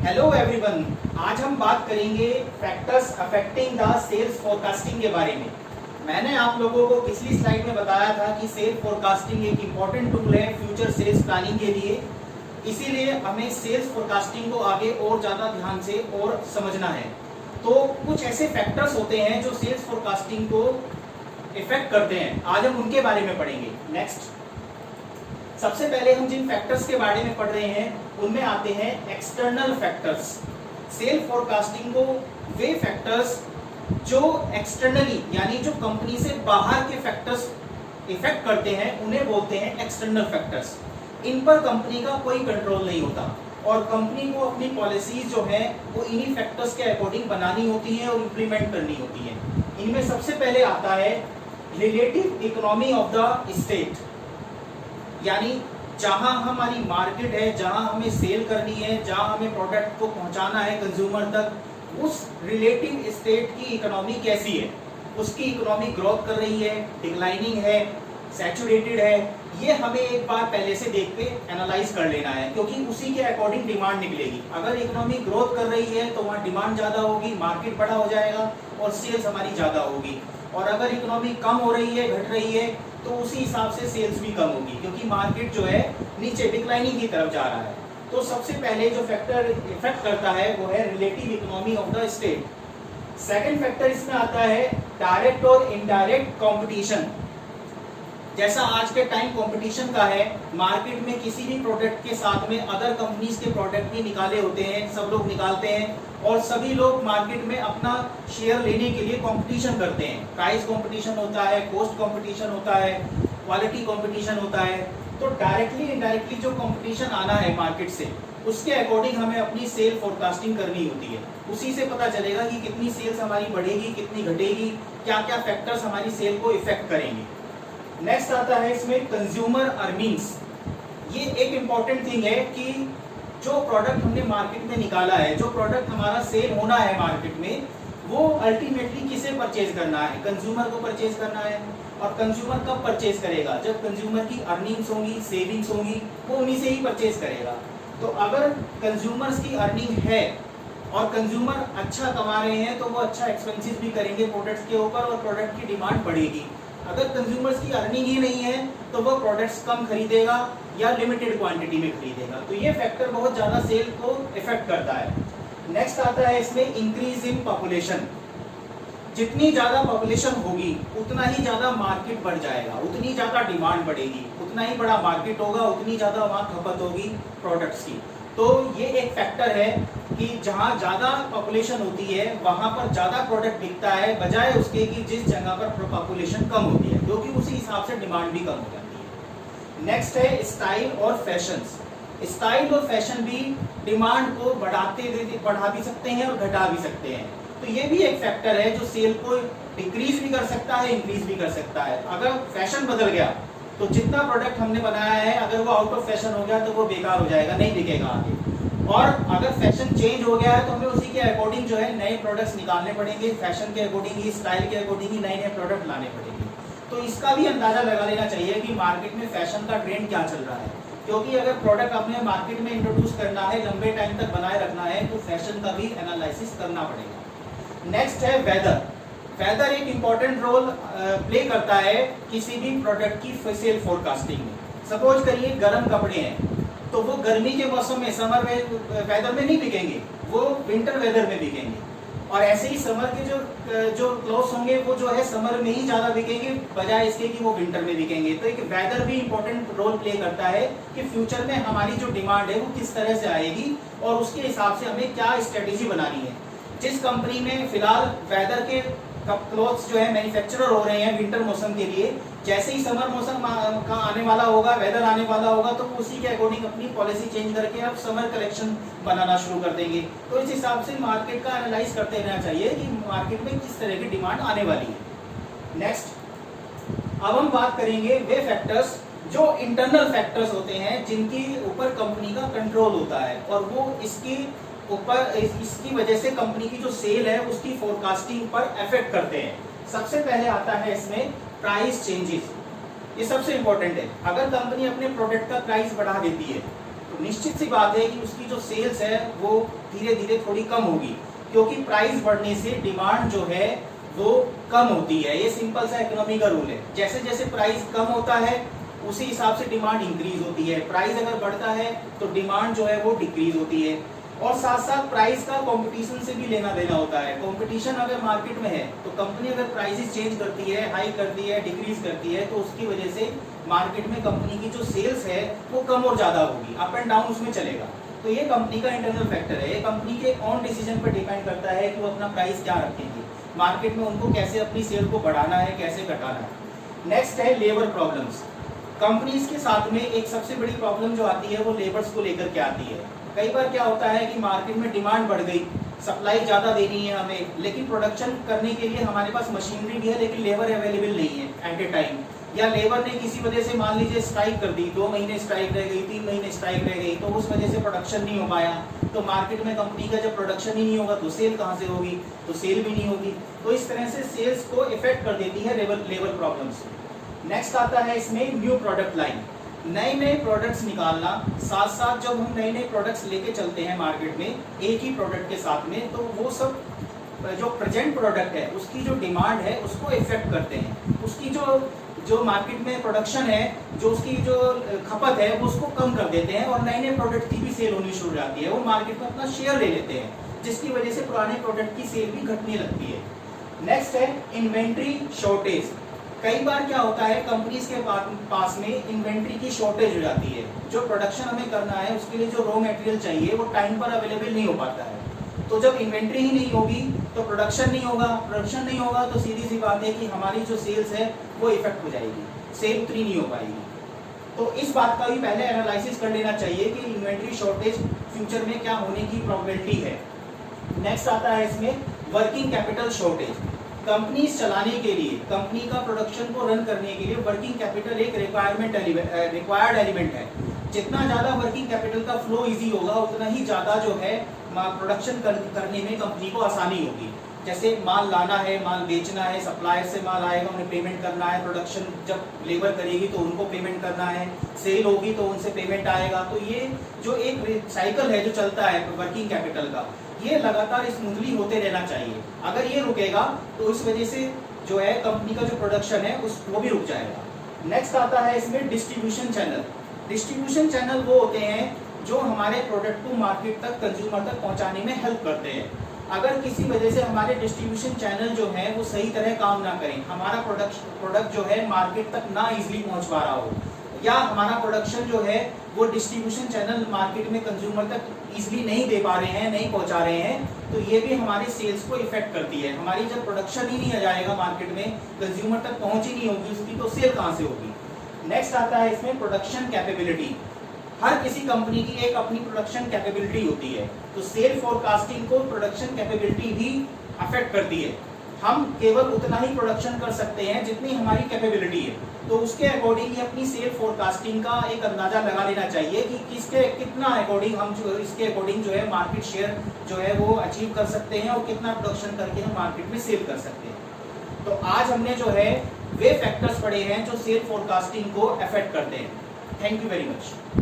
Hello everyone, आज हम बात करेंगे factors affecting the sales forecasting के बारे में। मैंने आप लोगों को पिछली स्लाइड में बताया था कि सेल्स फोरकास्टिंग एक इम्पॉर्टेंट टूल है फ्यूचर सेल्स प्लानिंग के लिए। इसीलिए हमें सेल्स फोरकास्टिंग को आगे और ज़्यादा ध्यान से और समझना है। तो कुछ ऐसे फैक्टर्स होते हैं जो सेल्स फोरकास्टिंग को इफेक्ट करते हैं, आज हम उनके बारे में पढ़ेंगे। नेक्स्ट, सबसे पहले हम जिन फैक्टर्स के बारे में पढ़ रहे हैं उनमें आते हैं एक्सटर्नल फैक्टर्स। सेल फोरकास्टिंग को वे फैक्टर्स जो एक्सटर्नली यानी जो कंपनी से बाहर के फैक्टर्स इफेक्ट करते हैं उन्हें बोलते हैं एक्सटर्नल फैक्टर्स। इन पर कंपनी का कोई कंट्रोल नहीं होता और कंपनी को अपनी पॉलिसीज जो है वो इन्हीं फैक्टर्स के अकॉर्डिंग बनानी होती है और इम्प्लीमेंट करनी होती है। इनमें सबसे पहले आता है relative economy of the state, यानी जहां हमारी मार्केट है, जहां हमें सेल करनी है, जहां हमें प्रोडक्ट को पहुंचाना है कंज्यूमर तक, उस रिलेटिव स्टेट की इकोनॉमी कैसी है, उसकी इकोनॉमी ग्रोथ कर रही है, डिक्लाइनिंग है, सैचुरेटेड है, ये हमें एक बार पहले से देख के एनालाइज कर लेना है, क्योंकि उसी के अकॉर्डिंग डिमांड निकलेगी। अगर इकोनॉमी ग्रोथ कर रही है तो वहाँ डिमांड ज्यादा होगी, मार्केट बड़ा हो जाएगा और सेल्स हमारी ज्यादा होगी। और अगर इकोनॉमी कम हो रही है, घट रही है, तो उसी हिसाब से सेल्स भी कम होगी, क्योंकि मार्केट जो है नीचे डिक्लाइनिंग की तरफ जा रहा है। तो सबसे पहले जो फैक्टर इफेक्ट करता है वो है relative economy of the state. Second factor इसमें आता है डायरेक्ट और इनडायरेक्ट कंपटीशन। जैसा आज के टाइम कंपटीशन का है, मार्केट में किसी भी प्रोडक्ट के साथ में अदर कंपनीज के प्रोडक्ट भी निकाले होते हैं, सब लोग निकालते हैं और सभी लोग मार्केट में अपना शेयर लेने के लिए कंपटीशन करते हैं। प्राइस कंपटीशन होता है, कॉस्ट कंपटीशन होता है, क्वालिटी कंपटीशन होता है। तो डायरेक्टली इनडायरेक्टली जो कंपटीशन आना है मार्केट से, उसके अकॉर्डिंग हमें अपनी सेल फोरकास्टिंग करनी होती है। उसी से पता चलेगा कि कितनी सेल्स हमारी बढ़ेगी, कितनी घटेगी, क्या क्या फैक्टर्स हमारी सेल को इफेक्ट करेंगे। नेक्स्ट आता है इसमें कंज्यूमर अर्निंग्स। ये एक इम्पॉर्टेंट थिंग है कि जो प्रोडक्ट हमने मार्केट में निकाला है, जो प्रोडक्ट हमारा सेल होना है मार्केट में, वो अल्टीमेटली किसे परचेज करना है, कंज्यूमर को परचेज करना है। और कंज्यूमर कब परचेज करेगा, जब कंज्यूमर की अर्निंग्स होंगी, सेविंग्स होंगी, वो उन्हीं से ही परचेज करेगा। तो अगर कंज्यूमर्स की अर्निंग है और कंज्यूमर अच्छा कमा रहे हैं तो वो अच्छा एक्सपेंसिव भी करेंगे प्रोडक्ट्स के ऊपर और प्रोडक्ट की डिमांड बढ़ेगी। अगर कंज्यूमर्स की अर्निंग ही नहीं है तो वो प्रोडक्ट्स कम खरीदेगा या लिमिटेड क्वांटिटी में खरीदेगा। तो ये फैक्टर बहुत ज्यादा सेल को इफेक्ट करता है। नेक्स्ट आता है इसमें इंक्रीज इन पॉपुलेशन। जितनी ज्यादा पॉपुलेशन होगी उतना ही ज्यादा मार्केट बढ़ जाएगा, उतनी ज्यादा डिमांड बढ़ेगी, उतना ही बड़ा मार्केट होगा, उतनी ज्यादा वहां खपत होगी प्रोडक्ट्स की। तो ये एक फैक्टर है कि जहां ज्यादा पॉपुलेशन होती है वहां पर ज्यादा प्रोडक्ट बिकता है, बजाय उसके कि जिस जगह पर पॉपुलेशन कम होती है, क्योंकि उसी हिसाब से डिमांड भी कम हो जाती है। नेक्स्ट है स्टाइल और फैशन। स्टाइल और फैशन भी डिमांड को बढ़ा भी सकते हैं और घटा भी सकते हैं। तो ये भी एक फैक्टर है जो सेल को डिक्रीज भी कर सकता है, इंक्रीज भी कर सकता है। अगर फैशन बदल गया तो जितना प्रोडक्ट हमने बनाया है, अगर वो आउट ऑफ फैशन हो गया तो वो बेकार हो जाएगा, नहीं बिकेगा आगे। और अगर फैशन चेंज हो गया है तो हमें उसी के अकॉर्डिंग जो है नए प्रोडक्ट्स निकालने पड़ेंगे, फैशन के अकॉर्डिंग ही, स्टाइल के अकॉर्डिंग ही नए नए प्रोडक्ट लाने पड़ेंगे। तो इसका भी अंदाजा लगा लेना चाहिए कि मार्केट में फैशन का ट्रेंड क्या चल रहा है, क्योंकि अगर प्रोडक्ट आपने मार्केट में इंट्रोड्यूस करना है, लंबे टाइम तक बनाए रखना है, तो फैशन का भी एनालिसिस करना पड़ेगा। नेक्स्ट है वेदर। वेदर एक इम्पॉर्टेंट रोल प्ले करता है किसी भी प्रोडक्ट की सेल फोरकास्टिंग में। सपोज करिए गर्म कपड़े हैं तो वो गर्मी के मौसम में, समर वेदर में नहीं बिकेंगे, वो विंटर वेदर में बिकेंगे। और ऐसे ही समर के जो क्लोथ्स होंगे वो जो है समर में ही ज्यादा बिकेंगे, बजाय इसके कि वो विंटर में बिकेंगे। तो एक वेदर भी इम्पोर्टेंट रोल प्ले करता है कि फ्यूचर में हमारी जो डिमांड है वो किस तरह से आएगी और उसके हिसाब से हमें क्या स्ट्रेटेजी बनानी है। जिस कंपनी में फिलहाल वेदर के क्लोथ्स जो है मैन्युफैक्चरर हो रहे हैं विंटर मौसम के लिए, जैसे ही समर मौसम का आने वाला होगा, वेदर आने वाला होगा, तो उसी के अकॉर्डिंग अपनी पॉलिसी चेंज करके अब समर कलेक्शन बनाना शुरू कर देंगे। तो इस हिसाब से मार्केट का एनालाइज करते रहना चाहिए कि मार्केट में किस तरह की डिमांड आने वाली है। नेक्स्ट, अब हम बात करेंगे वे फैक्टर्स जो इंटरनल फैक्टर्स होते हैं जिनके ऊपर कंपनी का कंट्रोल होता है और वो इसकी वजह से कंपनी की जो सेल है उसकी फोरकास्टिंग पर इफेक्ट करते हैं। सबसे पहले आता है इसमें प्राइस चेंजेस। ये सबसे इंपॉर्टेंट है। अगर कंपनी अपने प्रोडक्ट का प्राइस बढ़ा देती है तो निश्चित सी बात है कि उसकी जो सेल्स है वो धीरे धीरे थोड़ी कम होगी, क्योंकि प्राइस बढ़ने से डिमांड जो है वो कम होती है। ये सिंपल सा इकोनॉमी का रूल है। जैसे जैसे प्राइस कम होता है उसी हिसाब से डिमांड इंक्रीज होती है। प्राइस अगर बढ़ता है तो डिमांड जो है वो डिक्रीज होती है। और साथ साथ प्राइस का कंपटीशन से भी लेना देना होता है। कंपटीशन अगर मार्केट में है तो कंपनी अगर प्राइसेस चेंज करती है, हाई करती है, डिक्रीज करती है, तो उसकी वजह से मार्केट में कंपनी की जो सेल्स है वो कम और ज्यादा होगी, अप एंड डाउन उसमें चलेगा। तो ये कंपनी का इंटरनल फैक्टर है। ये कंपनी के ऑन डिसीजन पर डिपेंड करता है कि वो अपना प्राइस क्या रखेंगे, मार्केट में उनको कैसे अपनी सेल को बढ़ाना है, कैसे घटाना है। नेक्स्ट है लेबर प्रॉब्लम्स। कंपनीज के साथ में एक सबसे बड़ी प्रॉब्लम जो आती है वो लेबर्स को लेकर के आती है। कई बार क्या होता है कि मार्केट में डिमांड बढ़ गई, सप्लाई ज़्यादा देनी है हमें, लेकिन प्रोडक्शन करने के लिए हमारे पास मशीनरी भी है लेकिन लेबर अवेलेबल नहीं है एट ए टाइम, या लेबर ने किसी वजह से मान लीजिए स्ट्राइक कर दी, 2 महीने स्ट्राइक रह गई, 3 महीने स्ट्राइक रह गई, तो उस वजह से प्रोडक्शन नहीं हो पाया। तो मार्केट में कंपनी का जब प्रोडक्शन ही नहीं होगा तो सेल कहाँ से होगी, तो सेल भी नहीं होगी। तो इस तरह से सेल्स को इफेक्ट कर देती है लेबर प्रॉब्लम्स। नेक्स्ट आता है इसमें न्यू प्रोडक्ट लाइन। नए नए प्रोडक्ट्स निकालना, साथ साथ जब हम नए नए प्रोडक्ट्स लेके चलते हैं मार्केट में एक ही प्रोडक्ट के साथ में, तो वो सब जो प्रेजेंट प्रोडक्ट है उसकी जो डिमांड है उसको इफेक्ट करते हैं। उसकी जो मार्केट में प्रोडक्शन है, जो उसकी जो खपत है वो उसको कम कर देते हैं और नए नए प्रोडक्ट की भी सेल होनी शुरू हो जाती है। वो मार्केट में अपना शेयर ले लेते हैं, जिसकी वजह से पुराने प्रोडक्ट की सेल भी घटने लगती है। नेक्स्ट है इन्वेंट्री शॉर्टेज। कई बार क्या होता है कंपनीज के पास में इन्वेंट्री की शॉर्टेज हो जाती है। जो प्रोडक्शन हमें करना है उसके लिए जो रॉ मटेरियल चाहिए वो टाइम पर अवेलेबल नहीं हो पाता है। तो जब इन्वेंट्री ही नहीं होगी तो प्रोडक्शन नहीं होगा, प्रोडक्शन नहीं होगा तो सीधी सी बात है कि हमारी जो सेल्स है वो इफेक्ट हो जाएगी, सेल उतनी नहीं हो पाएगी। तो इस बात का भी पहले एनालिसिस कर लेना चाहिए कि इन्वेंट्री शॉर्टेज फ्यूचर में क्या होने की प्रोबेबिलिटी है। नेक्स्ट आता है इसमें वर्किंग कैपिटल शॉर्टेज। कंपनीज चलाने के लिए, कंपनी का प्रोडक्शन को रन करने के लिए वर्किंग कैपिटल एक रिक्वायर्ड एलिमेंट है। जितना ज़्यादा वर्किंग कैपिटल का फ्लो इजी होगा उतना ही ज़्यादा जो है प्रोडक्शन करने में कंपनी को आसानी होगी। जैसे माल लाना है, माल बेचना है, सप्लायर से माल आएगा उन्हें पेमेंट करना है, प्रोडक्शन जब लेबर करेगी तो उनको पेमेंट करना है, सेल होगी तो उनसे पेमेंट आएगा। तो ये जो एक साइकिल है जो चलता है वर्किंग कैपिटल का, ये लगातार स्मूथली होते रहना चाहिए। अगर ये रुकेगा तो इस वजह से जो है कंपनी का जो प्रोडक्शन है वो भी रुक जाएगा। नेक्स्ट आता है इसमें डिस्ट्रीब्यूशन चैनल। डिस्ट्रीब्यूशन चैनल वो होते हैं जो हमारे प्रोडक्ट को मार्केट तक, कंज्यूमर तक पहुंचाने में हेल्प करते हैं। अगर किसी वजह से हमारे डिस्ट्रीब्यूशन चैनल जो है वो सही तरह काम ना करें, हमारा प्रोडक्ट जो है मार्केट तक ना इजीली पहुंच पा रहा हो, या हमारा प्रोडक्शन जो है वो डिस्ट्रीब्यूशन चैनल मार्केट में कंज्यूमर तक इजीली नहीं दे पा रहे हैं, नहीं पहुंचा रहे हैं, तो ये भी हमारी सेल्स को इफेक्ट करती है। हमारी जब प्रोडक्शन ही नहीं आ जाएगा मार्केट में, कंज्यूमर तक पहुंच ही नहीं होगी उसकी, तो सेल कहाँ से होगी। नेक्स्ट आता है इसमें प्रोडक्शन कैपेबिलिटी। हर किसी कंपनी की एक अपनी प्रोडक्शन कैपेबिलिटी होती है, तो सेल फोरकास्टिंग को प्रोडक्शन कैपेबिलिटी भी अफेक्ट करती है। हम केवल उतना ही प्रोडक्शन कर सकते हैं जितनी हमारी कैपेबिलिटी है, तो उसके अकॉर्डिंग ही अपनी सेल फोरकास्टिंग का एक अंदाजा लगा लेना चाहिए कि किसके कितना अकॉर्डिंग हम जो इसके अकॉर्डिंग जो है मार्केट शेयर जो है वो अचीव कर सकते हैं और कितना प्रोडक्शन करके हम मार्केट में सेल कर सकते हैं। तो आज हमने जो है वे फैक्टर्स पढ़े हैं जो सेल फोरकास्टिंग को अफेक्ट करते हैं। Thank you very much.